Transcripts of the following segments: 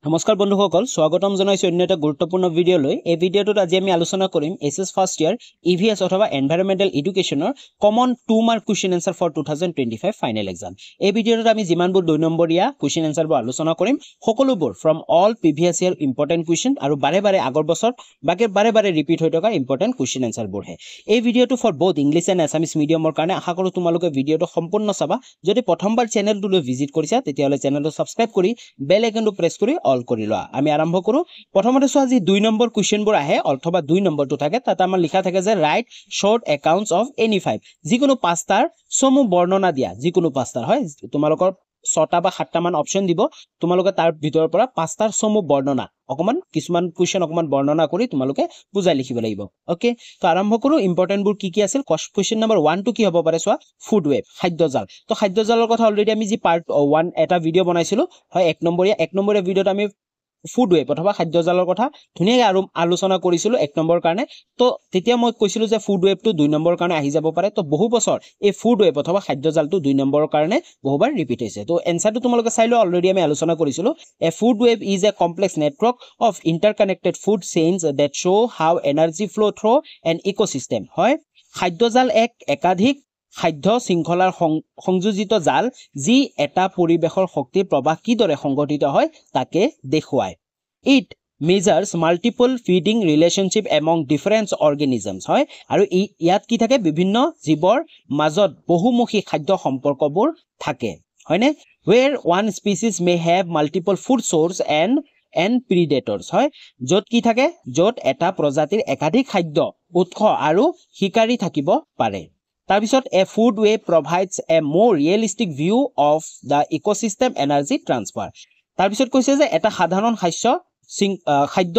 নমস্কাৰ বন্ধুসকল স্বাগতম জনাইছো অন্য এটা গুৰুত্বপূৰ্ণ ভিডিঅ'লৈ এই ভিডিঅ'টোত আজি আমি আলোচনা কৰিম এছএছ ফাৰ্ষ্ট ইয়াৰ ইভিএছ অথবা এনভাইৰনমেন্টেল এডুকেশ্যনৰ common 2 mark question answer for 2025 final exam এই ভিডিঅ'টোত আমি যিমানবোৰ 2 নম্বৰীয়া কুৱেশ্যন আনসাৰবোৰ আলোচনা কৰিম সকলোবোৰ from all previous year important question আৰু বাৰে আগৰ বছৰ বাৰে ৰিপিট হৈ থকা ইম্পৰ্টেন্ট কুৱেশ্যন আনসাৰবোৰ হে এই ভিডিঅ'টো for both English and Assamese মিডিয়ামৰ কাৰণে আশা কৰোঁ তোমালোকে ভিডিঅ'টো সম্পূৰ্ণ চাবা যদি প্ৰথমবাৰ চেনেলটোলৈ ভিজিট কৰিছা তেতিয়াহ'লে চেনেলটো সাবস্ক্ৰাইব কৰি বেল আইকনটো প্ৰেছ কৰি অল কৰি লোৱা আমি আৰম্ভ কৰো প্ৰথমতে চোৱা আজি 2 নম্বৰ কুৱেশ্যনবোৰ আহে অথবা 2 নম্বৰটো থাকে তাত আমাৰ লিখা থাকে যে right short accounts of any 5 যিকোনো পাঁচটাৰ সমূহ বৰ্ণনা দিয়া যিকোনো পাঁচটাৰ হয় তোমালোকৰ 6টা বা 7টা মান অপচন দিব তোমালোকে তাৰ ভিতৰৰ পৰা পাঁচটাৰ সমূহ বৰ্ণনা অকমান কিছুমান কুৱেশ্যন অকমান বৰ্ণনা কৰি তোমালোকে বুজাই লিখিব লাগিব ওকে তো আৰম্ভ কৰো ইম্পৰ্টেন্ট বোৰ কি আছিল কুৱেশ্যন নম্বৰ 1 টো কি হ'ব পাৰে চোৱা ফুড ৱেব খাদ্যজাল তো খাদ্যজালৰ কথা অলৰেডি আমি যি পাৰ্ট 1 এটা ভিডিঅ' বনাইছিলো হয় এক নম্বৰীয়া ভিডিঅ'ত আমি ফুড ৱেব অথবা খাদ্যজালৰ কথা ধুনীয়াকৈ আৰু আলোচনা কৰিছিলো এক নম্বৰ কাৰণে তো তেতিয়া মই কৈছিলো যে ফুড ৱেবটো 2 নম্বৰ কাৰণে আহি যাব পাৰে তো বহু বছৰ এই ফুড ৱেব অথবা খাদ্যজালটো 2 নম্বৰৰ কাৰণে বহুবাৰ ৰিপিট হৈছে তো এনসাৰটো তোমালোকে চাইলো অলৰেডি আমি আলোচনা কৰিছিলো a food web is a complex network of interconnected food chains that show how energy flow through an ecosystem হয় খাদ্যজাল এক একাধিক খাদ্য শৃংখলাৰ সংযোজিত জাল যি এটা পৰিবেশৰ শক্তিৰ প্ৰবাহ কিদৰে সংগঠিত হয় তাকে দেখুৱায় it measures multiple feeding relationship among different organisms হয় আৰু ইয়াত কি থাকে বিভিন্ন জীৱৰ মাজত বহুমুখী খাদ্য সম্পৰ্কবোৰ থাকে হয়নে where one species may have multiple food source and predators হয় য'ত কি থাকে য'ত এটা প্ৰজাতিৰ একাধিক খাদ্য উৎস আৰু শিকাৰী থাকিব পাৰে তাৰপিছত a food web provides a more realistic view of the ecosystem energy transfer তাৰপিছত কৈছে যে এটা সাধাৰণ খাদ্য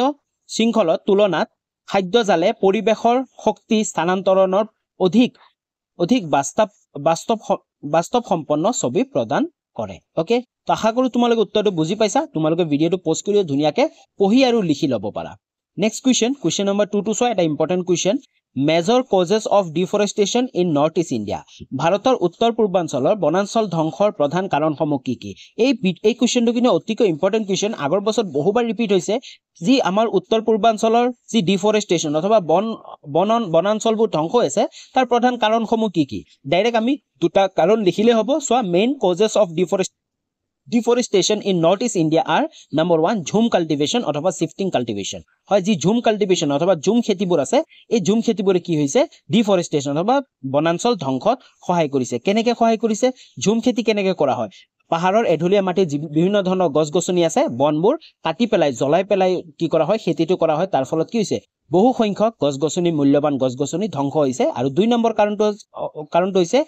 শৃংখলত তুলনাত খাদ্যজালে পৰিবেশৰ শক্তি স্থানান্তৰণৰ অধিক বাস্তৱ সম্পন্ন ছবি প্ৰদান কৰে ওকে তো আশা কৰো তোমালোকে উত্তৰটো বুজি পাইছা তোমালোকে ভিডিঅ'টো পোষ্ট কৰি ধুনীয়াকৈ পঢ়ি আৰু লিখি ল'ব পাৰা নেক্সট কুৱেশ্যন নম্বৰ 2 টো চোৱা এটা important question major causes of deforestation in north east India ভাৰতৰ উত্তৰ পূৰ্বাঞ্চলৰ বনাঞ্চল ধ্বংসৰ প্ৰধান কাৰণসমূহ কি কি এই কুৱেশ্যনটো কিন্তু অতিকৈ ইম্পৰ্টেন্ট কুৱেশ্যন আগৰ বছৰত বহুবাৰ ৰিপিট হৈছে যি আমাৰ উত্তৰ পূৰ্বাঞ্চলৰ যি ডিফৰেষ্টেশ্যন অথবা বনাঞ্চলবোৰ ধ্বংস হৈছে তাৰ প্ৰধান কাৰণসমূহ কি কি ডাইৰেক্ট আমি দুটা কাৰণ লিখিলে হ'ব চোৱা main causes of deforestation in northeast India are number 1 jhum cultivation অথবা শিফটিং কাল্টিভেশন হয় যি ঝুম কাল্টিভেশন অথবা ঝুম খেতিবোৰ আছে এই ঝুম খেতিবোৰে কি হৈছে ডিফৰেষ্টেশ্যন অথবা বনাঞ্চল ধ্বংসত সহায় কৰিছে কেনেকৈ সহায় কৰিছে ঝুম খেতি কেনেকৈ কৰা হয় পাহাৰৰ এঢলীয়া মাটি বিভিন্ন ধৰণৰ গছ-গছনি আছে বনবোৰ কাটি পেলাই জ্বলাই পেলাই কি কৰা হয় খেতিটো কৰা হয় তাৰ ফলত কি হৈছে বহু সংখ্যক গছ-গছনি মূল্যবান গছ-গছনি ধ্বংস হৈছে আৰু 2 নম্বৰ কাৰণটো হৈছে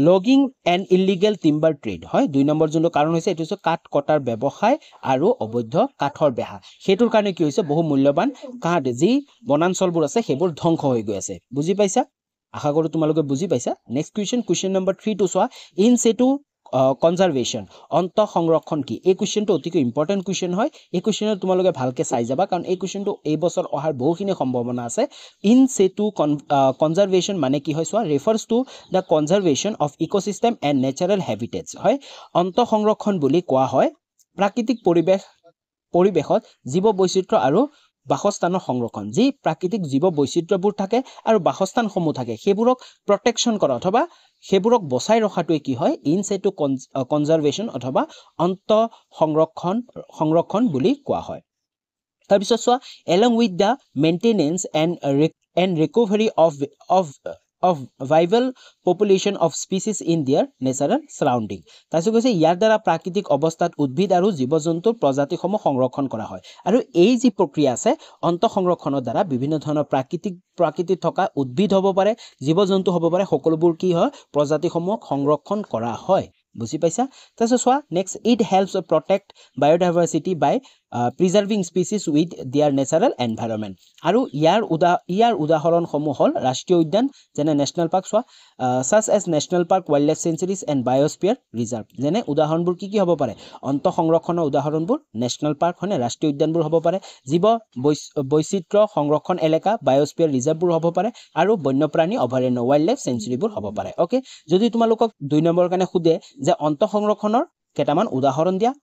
logging and illegal timber trade হয় 2 নম্বৰ যোনটো কাৰণ হৈছে এটো হৈছে কাঠ কটাৰ ব্যৱসায় আৰু অবৈধ কাঠৰ বেহা হেতুৰ কাৰণে কি হৈছে বহু মূল্যবান কাঠ যি বনাঞ্চলবোৰ আছে হেবোৰ ধ্বংস হৈ গৈ আছে বুজি পাইছা আশা কৰো তোমালোকে বুজি পাইছা নেক্সট কুৱেশ্যন নম্বৰ 3 টো চোৱা ইন সেটু কনজাৰভেশ্যন অন্ত সংৰক্ষণ কি এই কুৱেশ্যনটো অতিকৈ ইম্পৰ্টেন্ট কুৱেশ্যন হয় এই কুৱেশ্যনত তোমালোকে ভালকৈ চাই যাবা কাৰণ এই কুৱেশ্যনটো এই বছৰ অহাৰ বহুখিনি সম্ভাৱনা আছে ইন সেটু কনজাৰভেশ্যন মানে কি হয় চোৱা refers to the conservation of ecosystem and natural habitats হয় অন্ত সংৰক্ষণ বুলি কোৱা হয় প্ৰাকৃতিক পৰিৱেশত জীৱ বৈচিত্ৰ্য আৰু বাসস্থানৰ সংৰক্ষণ যি প্ৰাকৃতিক জীৱ বৈচিত্ৰ্যবোৰ থাকে আৰু বাসস্থানসমূহ থাকে সেইবোৰক প্ৰটেকশ্যন কৰা অথবা সেইবোৰক বচাই ৰখাটোৱে কি হয় ইন সেটু কনজাৰভেশ্যন অথবা অন্ত সংৰক্ষণ বুলি কোৱা হয় তাৰপিছত চোৱা along with the maintenance and recovery of viable population of species in their natural surrounding তাইছো কৈছে ইয়াৰ দ্বাৰা প্ৰাকৃতিক অৱস্থাত উদ্ভিদ আৰু জীৱ-জন্তুৰ প্ৰজাতিসমূহ সংৰক্ষণ কৰা হয় আৰু এই যি প্ৰক্ৰিয়া আছে অন্ত সংৰক্ষণৰ দ্বাৰা বিভিন্ন ধৰণৰ প্ৰাকৃতিক থকা উদ্ভিদ হ'ব পাৰে জীৱ-জন্তু হ'ব পাৰে সকলোবোৰ কি হয় প্ৰজাতিসমূহ সংৰক্ষণ কৰা হয় বুজি পাইছা তাইছো চোৱা next it helps protect biodiversity by preserving species with their natural environment আৰু ইয়াৰ উদাহৰণসমূহ হ'ল ৰাষ্ট্ৰীয় উদ্যান যেনে নেশ্যনেল পাৰ্ক চোৱা such as national park wildlife sanctuaries and biosphere reserve যেনে উদাহৰণবোৰ কি হ'ব পাৰে অন্ত সংৰক্ষণৰ উদাহৰণবোৰ নেশ্যনেল পাৰ্ক হয় ৰাষ্ট্ৰীয় উদ্যানবোৰ হ'ব পাৰে জীৱ বৈচিত্ৰ্য সংৰক্ষণ এলেকা বায়'স্ফিয়াৰ ৰিজাৰ্ভবোৰ হ'ব পাৰে আৰু বন্যপ্ৰাণী অভয়াৰণ্য ৱাইল্ড লাইফ চেঞ্চুৰীবোৰ হ'ব পাৰে ওকে যদি তোমালোকক 2 নম্বৰৰ কাৰণে খুদে যে অন্ত সংৰক্ষণৰ কেইটামান উদাহৰণ দিয়া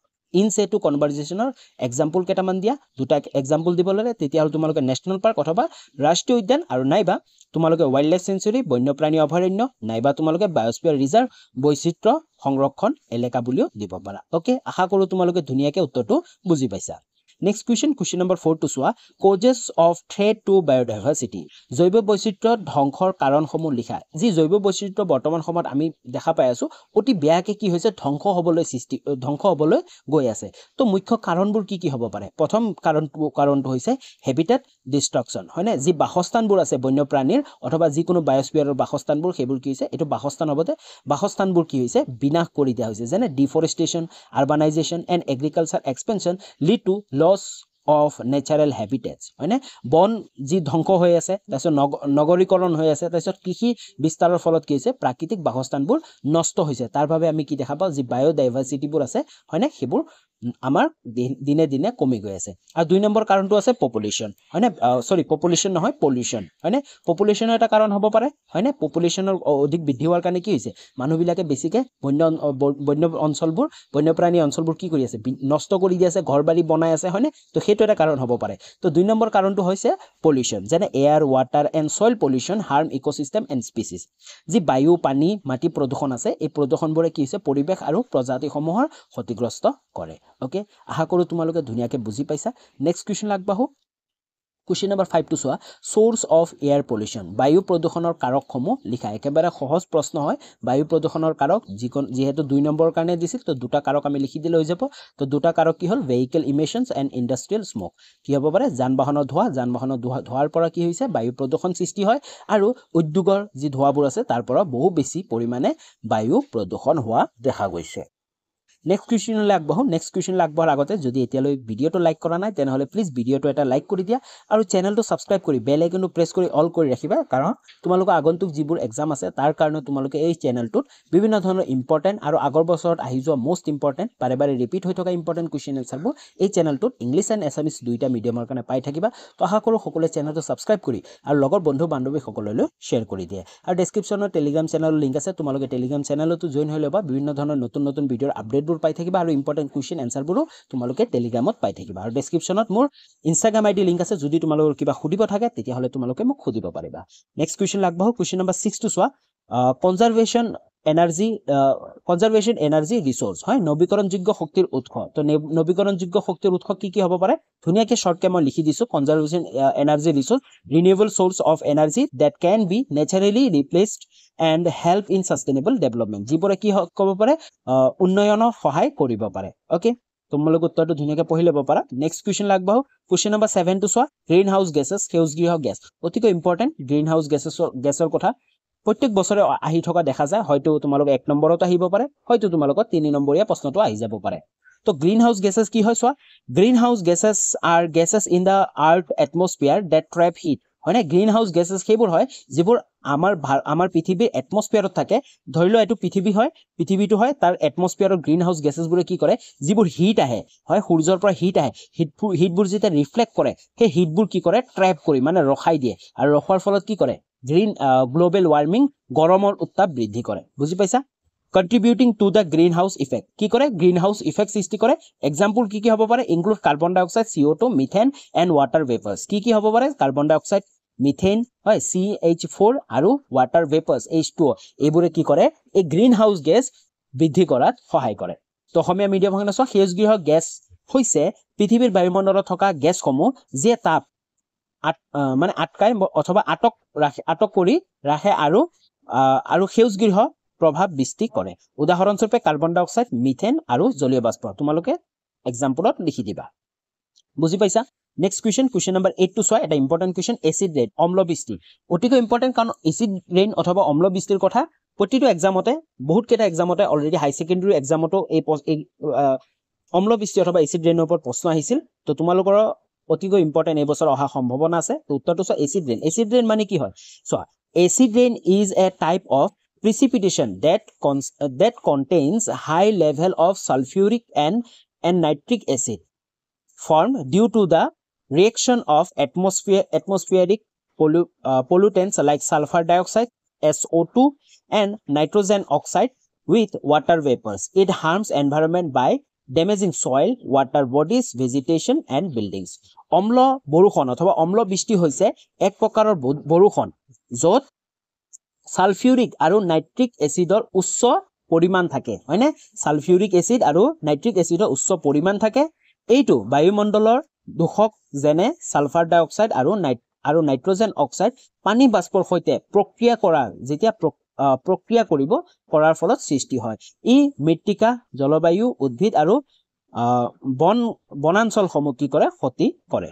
ইন সেটু কনভাৰজেশ্যনৰ এক্সাম্পল কেইটামান দিয়া দুটা এক্সাম্পল দিব লাগে তেতিয়া হল তোমালোকে নেশনাল পাৰ্ক অথবা ৰাষ্ট্ৰীয় উদ্যান আৰু নাইবা তোমালোকে ওয়াইল্ড লাইফ সেঞ্চুৰী বন্যপ্ৰাণী অভয়াৰণ্য নাইবা তোমালোকে বায়োস্ফিয়াৰ ৰিজাৰ্ভ বৈচিত্ৰ্য সংৰক্ষণ এলেকা বুলিও দিব পাৰা ওকে আশা কৰো তোমালোকে ধুনিয়াকে উত্তৰটো বুজি পাইছা Next question number 4 to soa causes of threat to biodiversity জৈৱ বৈচিত্ৰ্য ধ্বংসৰ কাৰণসমূহ লিখা যি জৈৱ বৈচিত্ৰ্য বৰ্তমান সময়ত আমি দেখা পাই আছো অতি বেয়াকে কি হৈছে ধ্বংস হ'বলৈ গৈ আছে তো মুখ্য কাৰণবোৰ কি হ'ব পাৰে প্ৰথম কাৰণটো হৈছে হেবিটেট ডিষ্ট্ৰাকচন হয়নে যি বাসস্থানবোৰ আছে বন্যপ্ৰাণীৰ অথবা যিকোনো বায়োস্ফিয়াৰৰ বাসস্থানবোৰ সেইবোৰ কি হৈছে এটো বাসস্থানবোৰ কি হৈছে বিনাশ কৰি দিয়া হৈছে যেনে deforestation urbanisation and agriculture expansion lead to loss of natural habitats হয়নে বন যি ধ্বংস হৈ আছে তাৰছত নগৰীকৰণ হৈ আছে তাৰছত কৃষি বিস্তাৰৰ ফলত কি হৈছে প্ৰাকৃতিক বাসস্থানবোৰ নষ্ট হৈছে তাৰ বাবে আমি কি দেখা পাওঁ যি বায়োডাইভাৰ্সিটিবোৰ আছে হয়নে সেইবোৰ আমাৰ দিনে দিনে কমি গৈ আছে আৰু দুই নম্বৰ কাৰণটো আছে পপুলেশন হয়নে পপুলেশন নহয় পলিউশন হয়নে পপুলেশনৰ এটা কাৰণ হ'ব পাৰে হয়নে পপুলেশনৰ অধিক বৃদ্ধি হোৱাৰ কাৰণে কি হৈছে মানুহবিলাকে বেছিকে বন্য অঞ্চলবোৰ বন্যপ্ৰাণী অঞ্চলবোৰ কি কৰি আছে নষ্ট কৰি দি আছে ঘৰবাৰী বনাই আছে হয়নে তো সেইটো এটা কাৰণ হ'ব পাৰে তো দুই নম্বৰ কাৰণটো হৈছে পলিউশন যেনে air water and soil pollution harm ecosystem and species যি বায়ু পানী মাটি প্ৰদূষণ আছে এই প্ৰদূষণবোৰে কি হৈছে পৰিৱেশ আৰু প্ৰজাতিসমূহৰ ক্ষতিগ্ৰস্ত কৰে ওকে আশা কৰো তোমালোকে ধুনিয়াকে বুজি পাইছা next question লাগবাহু Question number 5 to soa source of air pollution বায়ু প্ৰদূষণৰ কাৰকসমূহ লিখা একেবাৰে সহজ প্ৰশ্ন হয় বায়ু প্ৰদূষণৰ কাৰক যেহেতু 2 নম্বৰ কাৰণে দিছিল তো দুটা কাৰক আমি লিখি দিলে হৈ যাব তো দুটা কাৰক কি হল vehicle emissions and industrial smoke কি হ'ব পাৰে যানবাহনৰ ধোঁৱাৰ পৰা কি হৈছে বায়ু প্ৰদূষণ সৃষ্টি হয় আৰু উদ্যোগৰ যি ধোঁৱাবোৰ আছে তাৰ পৰা বহু বেছি পৰিমাণে বায়ু প্ৰদূষণ হোৱা দেখা গৈছে Next question লাগবাৰ আগতে যদি এতিয়ালৈ ভিডিওটো লাইক কৰা নাই তেনেহলে প্লিজ ভিডিওটো এটা লাইক কৰি দিয়া আৰু চেনেলটো সাবস্ক্ৰাইব কৰি বেল আইকনটো প্ৰেছ কৰি অল কৰি ৰাখিবা কাৰণ তোমালোকৰ আগন্তুক যিবোৰ এক্সাম আছে তাৰ কাৰণে তোমালোকে এই চেনেলটোত বিভিন্ন ধৰণৰ ইম্পৰ্টেন্ট আৰু আগৰ বছৰত আহি যোৱা মোষ্ট ইম্পৰ্টেন্ট বাৰে ৰিপিট হৈ থকা ইম্পৰ্টেন্ট কোৱেশ্চন এনসাৰবোৰ এই চেনেলটোত ইংলিশ এণ্ড এছামিজ দুইটা মিডিয়ামৰ কাৰণে পাই থাকিবা তো আশা কৰো সকলোৱে চেনেলটো সাবস্ক্ৰাইব কৰি আৰু লগৰ বন্ধু বান্ধৱী সকললৈ শ্বেয়াৰ কৰি দিয়ে আৰু ডেসক্ৰিপচনত টেলিগ্ৰাম চেনেলৰ লিংক আছে তোমালোকে টেলিগ্ৰাম চেনেলতো জয়েন হৈ লবা বিভিন্ন ধৰণৰ নতুন ভিডিওৰ আপডেট পাই থাকিবা আৰু ইম্পৰ্টেন্ট কোৱেশ্চন এনসাৰবোৰো তোমালোকে টেলিগ্ৰামত পাই থাকিবা আৰু ডেসক্ৰিপচনত মোৰ ইনষ্টাগ্ৰাম আইডি লিংক আছে যদি তোমালোকৰ কিবা খুদিব থাকে তেতিয়া হলে তোমালোকে মোক খুদিব পাৰিবা নেক্সট কোৱেশ্চন লাগবাহু কোৱেশ্চন নম্বৰ 6 টু সোৱা কনজাৰভেশন এনাৰ্জি ৰিসোৰ্স হয় নৱীকৰণযোগ্য শক্তিৰ উৎস তো নৱীকৰণযোগ্য শক্তিৰ উৎস কি হ'ব পাৰে ধুনিয়াকে শৰ্টকে মই লিখি দিছো conservation energy resource renewable source of energy that can be naturally replaced and help in sustainable development যিবোৰে কি ক'ব পাৰে উন্নয়নৰ সহায় কৰিব পাৰে ওকে তোমালোক উত্তৰটো ধুনিয়াকে পঢ়ি ল'ব পাৰা নেক্সট কোৱেশ্চন লাগবাও কোৱেশ্চন নম্বৰ 7 টু সোৱা গ্ৰীন হাউস গেছেছ সেউজগৃহ গেছ অতিকৈ ইম্পৰ্টেন্ট গ্ৰীন হাউস গেছৰ কথা প্ৰত্যেক বছৰে আহি থকা দেখা যায় হয়তো তোমালোক 1 নম্বৰত আহিব পাৰে হয়তো তোমালোক 3 নম্বৰীয়া প্ৰশ্নটো আহি যাব পাৰে তো গ্ৰীন হাউস গেছেছ কি হয় সোৱা greenhouse gases are gases in the earth atmosphere that trap heat হয়নে গ্ৰীন হাউস গেছেছ সেইবোৰ হয় যিবোৰ আমাৰ পৃথিৱীৰ এটমস্ফিয়াৰত থাকে ধৰিলো এটো পৃথিৱীটো হয় তাৰ এটমস্ফিয়াৰৰ গ্ৰীন হাউস গেছেছবোৰে কি কৰে যিবোৰ হিট আহে হয় সূৰ্যৰ পৰা হিট আহে হিটবোৰ যেতিয়া ৰিফ্লেক্ট কৰে সেই হিটবোৰ কি কৰে ট্ৰেপ কৰি মানে ৰখাই দিয়ে আৰু ৰখাৰ ফলত কি কৰে গ্লোবেল ওয়াৰ্মিং গৰমৰ উত্তাপ বৃদ্ধি কৰে বুজি পাইছা contributing to the greenhouse effect কি কৰে greenhouse effect সৃষ্টি কৰে एग्जांपल কি হ'ব পাৰে include carbon dioxide CO2 methane and water vapors কি হ'ব পাৰে carbon dioxide methane হয় CH4 আৰু water vapors H2O এইবোৰে কি কৰে এই greenhouse gas বৃদ্ধি কৰাত সহায় কৰে তো অসমীয়া মিডিয়াম ভাষাত আছে সেউজগৃহ গেছ হৈছে পৃথিৱীৰ বায়ুমণ্ডলত থকা গেছসমূহ যে তাপ মানে আটকাই অথবা আটক কৰি ৰাখে আৰু সেউজগৃহ প্ৰভাৱ বৃষ্টি কৰে উদাহৰণস্বৰূপে কাৰ্বন ডাই অক্সাইড মিথেন আৰু জলীয় বাষ্প তোমালোকে एग्जांपलত লিখি দিবা বুজি পাইছা নেক্সট কোৱেশ্চন নম্বৰ 8 টু সোৱা এটা ইম্পৰ্টেন্ট কোৱেশ্চন এসিড ৰেইন অম্ল বৃষ্টি অতিকৈ ইম্পৰ্টেন্ট কাৰণ এসিড ৰেইন অথবা অম্ল বৃষ্টিৰ কথা প্ৰতিটো एग्जामতে বহুত কেটা एग्जामতে অলৰেডি হাই সেকেন্ডাৰী एग्जामতো এই অম্ল বৃষ্টি অথবা এসিড ৰেইনৰ ওপৰত প্ৰশ্ন আহিছিল তো তোমালোকৰ অতিকৈ ইম্পৰ্টেন্ট এই বছৰ অহা সম্ভাৱনা আছে তো উত্তৰটো সোৱা এসিড ৰেইন মানে কি হয় সোৱা acid rain is a type of precipitation that contains high level of sulfuric and nitric acid formed due to the reaction of atmospheric pollutants like sulfur dioxide SO2 and nitrogen oxide with water vapors it harms environment by damaging soil water bodies vegetation and buildings অম্ল বৰষুণ অথবা অম্ল বৃষ্টি হৈছে এক প্ৰকাৰৰ বৰষুণ য'ত সালফিউৰিক আৰু নাইট্ৰিক এচিডৰ উচ্চ পৰিমাণ থাকে হয়নে সালফিউৰিক এচিড আৰু নাইট্ৰিক এচিডৰ উচ্চ পৰিমাণ থাকে এইটো বায়ুমণ্ডলৰ দূষক যেনে সালফাৰ ডাই অক্সাইড আৰু নাইট্ৰজেন অক্সাইড পানী বাষ্পৰ সৈতে প্ৰক্ৰিয়া কৰা যেতিয়া প্ৰক্ৰিয়া কৰিব কৰাৰ ফলত সৃষ্টি হয় ই মৃত্তিকা জলবায়ু উদ্ভিদ আৰু বনাঞ্চলসমূহ কি কৰে ক্ষতি কৰে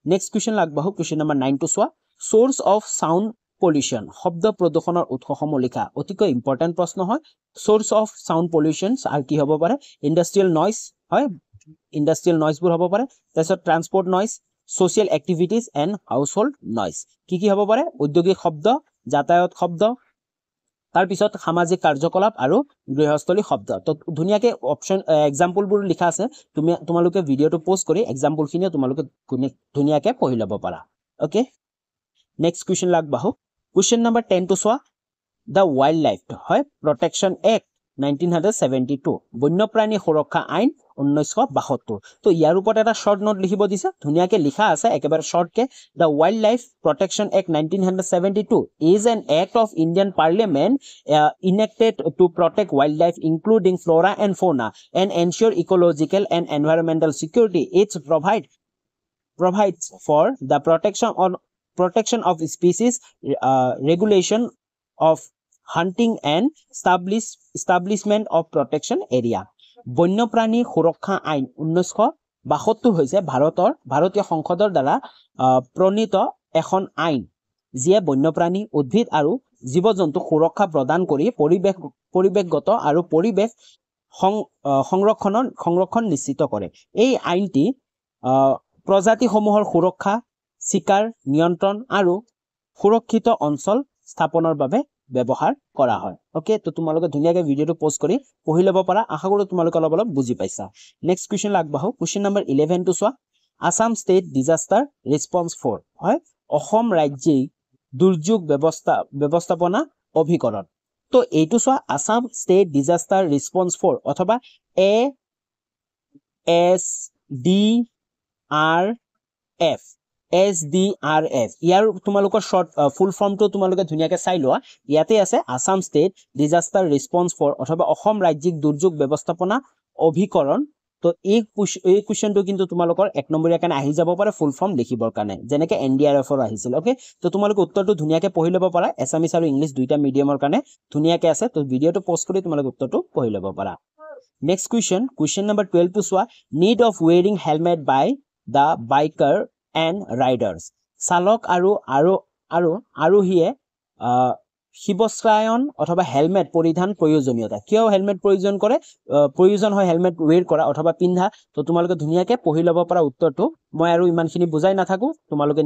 নেক্সট কোৱেশ্চন লাগবাহু কোৱেশ্চন নম্বৰ 9 টো চোৱা সোৰ্স অফ সাউন্ড পলিউশন শব্দ প্ৰদূষণৰ উৎসসমূহ লিখা অতিকৈ ইম্পৰ্টেন্ট প্ৰশ্ন হয় সোৰ্স অফ সাউন্ড পলিউশন আৰু কি হ'ব পাৰে ইন্ডাষ্ট্ৰিয়েল নয়েজ হয় ইন্ডাষ্ট্ৰিয়েল নয়েজবোৰ হ'ব পাৰে তাৰপিছত transport Noyez social activities and household Noyez কি হ'ব পাৰে ঔদ্যোগিক শব্দ যাতায়াত শব্দ তাৰ পিছত সামাজিক কাৰ্যকলাপ আৰু গৃহস্থলী শব্দ তো ধুনিয়াকে অপচন এক্সাম্পলবোৰ লিখা আছে তোমালোকে ভিডিওটো পোষ্ট কৰি এক্সাম্পলখিনি তোমালোকে ধুনিয়াকে পঢ়ি ল'ব পাৰা ওকে নেক্সট কোৱেশ্চন লাগবাহু কোৱেশ্চন নম্বৰ 10 টো চোৱা দ্য ওয়াইল্ড লাইফ হয় প্ৰটেকচন এক্ট 1972 বন্যপ্ৰাণী সুৰক্ষা আইন 1972 তো ইয়াৰ ওপৰত এটা শৰ্ট নোট লিখিব দিছে ধুনিয়াকে লিখা আছে একেবাৰে শৰ্টকে the wildlife protection act 1972 is an act of Indian Parliament enacted to protect wildlife including flora and fauna and ensure ecological and environmental security it provides for the protection of species regulation of hunting and establishment of protection area বন্যপ্ৰাণী সুৰক্ষা আইন 1972 হৈছে ভাৰতীয় সংসদৰ দ্বাৰা প্ৰণীত এখন আইন যিয়ে বন্যপ্ৰাণী উদ্ভিদ আৰু জীৱ-জন্তু সুৰক্ষা প্ৰদান কৰি পৰিৱেশগত আৰু পৰিৱেশ সংৰক্ষণ নিশ্চিত কৰে এই আইনটি প্ৰজাতিসমূহৰ সুৰক্ষা শিকাৰ নিয়ন্ত্ৰণ আৰু সুৰক্ষিত অঞ্চল স্থাপনৰ বাবে ব্যৱহাৰ কৰা হয় ওকে তো তোমালোকে ধুনিয়াকে ভিডিওটো পোষ্ট কৰি পঢ়ি ল'ব পাৰা আশা কৰো তোমালোকে অলপ বুজি পাইছা নেক্সট কোৱেশ্চন লাগবাহু কোৱেশ্চন নম্বৰ 11 টো চোৱা আসাম ষ্টেট ডিজাস্টাৰ ৰেসপন্স ফৰ হয় অসম ৰাজ্যিক দুৰ্যোগ ব্যৱস্থাপনা অভিকৰণ তো এইটো চোৱা আসাম ষ্টেট ডিজাস্টাৰ ৰেসপন্স ফৰ অথবা ASDRF ইয়াৰ তোমালোকৰ শৰ্ট ফুল ফৰ্মটো তোমালোকে ধুনিয়াকে চাই লোৱা ইয়াতে আছে আসাম ষ্টেট ডিজাস্টাৰ ৰেসপন্স ফৰ অথবা অসম ৰাজ্যিক দুৰ্যোগ ব্যৱস্থাপনা অভিকৰণ তো এই কোৱেশ্চনটো কিন্তু তোমালোকৰ 1 নম্বৰীয়া কাৰণে আহি যাব পাৰে ফুল ফৰ্ম লিখিবৰ কাৰণে যেনেকে NDRF ৰ আহিছিল ওকে তো তোমালোকে উত্তৰটো ধুনিয়াকে পঢ়ি ল'ব পাৰা এছামিছ আৰু ইংলিশ দুইটা মিডিয়ামৰ কাৰণে ধুনিয়াকে আছে তো ভিডিওটো পোষ্ট কৰি তোমালোকে উত্তৰটো পঢ়ি ল'ব পাৰা নেক্সট কোৱেশ্চন নম্বৰ 12 টো চোৱা need of wearing helmet by the biker and riders চালক আৰু আৰোহীয়ে শিৱস্ৰায়ন অথবা হেলমেট পৰিধান প্ৰয়োজনীয়তা কিয় হেলমেট প্ৰয়োজন হয় হেলমেট ওৱেৰ কৰা অথবা পিন্ধা তো তোমালোকে ধুনিয়াকে পঢ়ি ল'ব পাৰা উত্তৰটো মই আৰু ইমানখিনি বুজাই নাথাকো তোমালোকে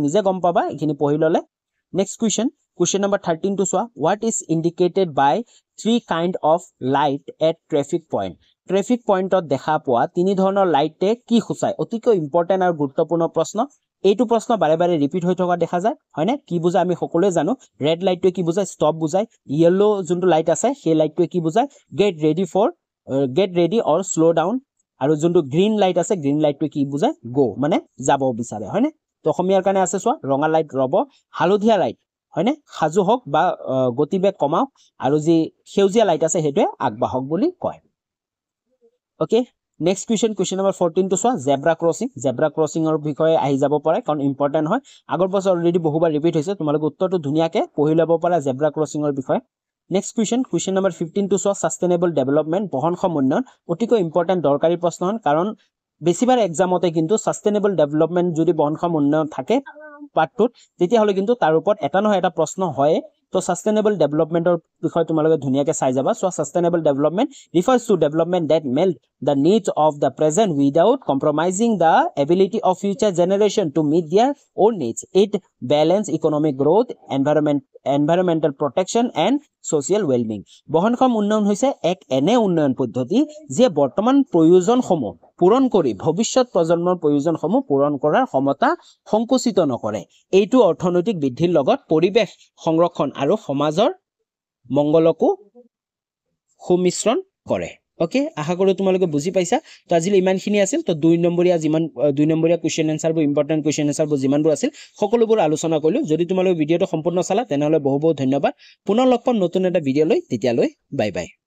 নিজে গম পাবা এখিনি পঢ়ি ল'লে নেক্সট কোৱেশ্চন নম্বৰ 13 টো চোৱা what is indicated by three kind of light at traffic পইণ্টত দেখা পোৱা তিনি ধৰণৰ লাইটে কি সূচায় অতিকৈ ইম্পৰ্টেন্ট আৰু গুৰুত্বপূৰ্ণ প্ৰশ্ন এইটো প্ৰশ্ন বাৰে বাৰে ৰিপিট হৈ থকা দেখা যায় হয়নে কি বুজায় আমি সকলোৱে জানো ৰেড লাইটটো কি বুজায় ষ্টপ বুজায় ইয়েলো যোনটো লাইট আছে সেই লাইটটো কি বুজায় গেট ৰেডি অৰ স্লো ডাউন আৰু যোনটো গ্ৰীন লাইট আছে গ্ৰীন লাইটটো কি বুজায় গো মানে যাব বিচাৰে হয়নে তো অসমীয়াৰ কাৰণে আছে চোৱা ৰঙা লাইট ৰব হালধীয়া লাইট হয়নে সাজু হওক বা গতিবেগ কমাওক আৰু যি সেউজীয়া লাইট আছে হেতুৱে আগবাহক বুলি কয় ওকে নেক্সট কোৱেশ্চন নম্বৰ 14 টো চোৱা জেব্ৰা ক্ৰসিংৰ বিষয়ে আহি যাব পাৰে কাৰণ ইম্পৰ্টেন্ট হয় আগৰ বছৰ অলৰেডি বহুবাৰ ৰিপিট হৈছে তোমালোকে উত্তৰটো ধুনিয়াকে পঢ়ি ল'ব পাৰা জেব্ৰা ক্ৰসিংৰ বিষয়ে নেক্সট কোৱেশ্চন নম্বৰ 15 টো চোৱা সাস্টেইনেবল ডেভেলপমেন্ট বহনক্ষম উন্নয়ন অতিকৈ ইম্পৰ্টেন্ট দৰকাৰী প্ৰশ্ন কাৰণ বেছিবাৰ এক্সামতে কিন্তু সাস্টেইনেবল ডেভেলপমেন্ট যদি বহনক্ষম উন্নয়ন থাকে পাৰ্টটোত তেতিয়া হলে কিন্তু তাৰ ওপৰত এটা নহয় এটা প্ৰশ্ন হয় তো সাস্টেইনেবল ডেভেলপমেন্টৰ বিষয় তোমালোকে ধুনিয়াকে চাই যাবা so sustainable development refers to development that meet the needs of the present without compromising the ability of future generation to meet their own needs it balance economic growth environmental protection and social well-being বহনক্ষম উন্নয়ন হৈছে এক এনে উন্নয়ন পদ্ধতি যে বৰ্তমান প্ৰয়োজনসমূহ পূৰণ কৰি ভৱিষ্যত প্ৰজন্মৰ প্ৰয়োজনসমূহ পূৰণ কৰাৰ ক্ষমতা সংকুচিত নকৰে এইটো অৰ্থনৈতিক বৃদ্ধিৰ লগত পৰিৱেশ সংৰক্ষণ আৰু সমাজৰ মংগলকো সুমিশ্ৰণ কৰে ওকে আশা কৰো তোমালোকে বুজি পাইছা তো আজিলৈ ইমানখিনি আছিল তো 2 নম্বৰীয়া কোৱেশ্চন এনসাৰবোৰ ইম্পৰ্টেন্ট কোৱেশ্চন এনসাৰবোৰ যিমানবোৰ আছিল সকলোবোৰ আলোচনা কৰিলো যদি তোমালোকে ভিডিঅটো সম্পূৰ্ণ চালা তেনেহলে বহু বহুত ধন্যবাদ পুনৰ লগ পাম নতুন এটা ভিডিঅ লৈ তেতিয়ালৈ বাই বাই